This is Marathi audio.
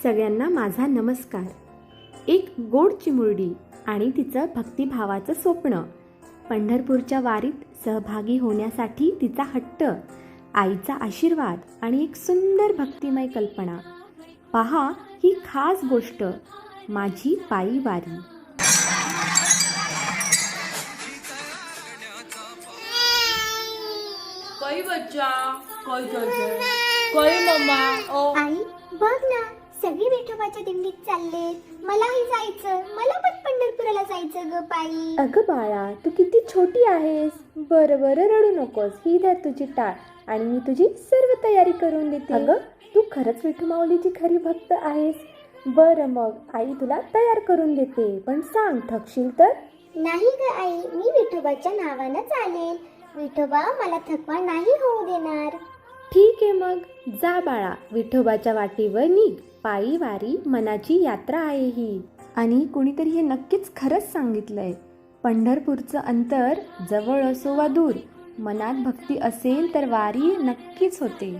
सगळ्यांना माझा नमस्कार. एक गोड चिमुरडी आणि तिचं भक्तिभावाचं स्वप्न. पंढरपूरच्या वारीत सहभागी होण्यासाठी तिचा हट्ट, आईचा आशीर्वाद आणि एक सुंदर भक्तिमय कल्पना. पहा ही खास गोष्ट, माझी पायी वारी. कई बच्चा कई चालतंय कई मम्मा ओ आई बघ ना, सगळी विठोबाच्या दिंडीत चालले. मलाही जायचं, मला पण पंढरपुराला जायचं ग पायी. अगं बाळा, तू किती छोटी आहेस. बरं बरं, रडू नकोस. ही धर तुझी टाळ आणि मी तुझी सर्व तयारी करून देते. अगं, तू खरंच विठू माऊलीची खरी भक्त आहेस. बरं मग आई तुला तयार करून देते, पण सांग थकशील तर. नाही ग आई, मी विठोबाच्या नावानं चालेल. विठोबा मला थकवा नाही होऊ देणार. ठीक आहे मग, जा बाळा, विठोबाच्या वाटेवर निघ. पायी वारी मनाची यात्रा आहे ही. आणि कोणीतरी हे नक्कीच खरंच सांगितलंय. पंढरपूरचं अंतर जवळ असो वा दूर, मनात भक्ती असेल तर वारी नक्कीच होते.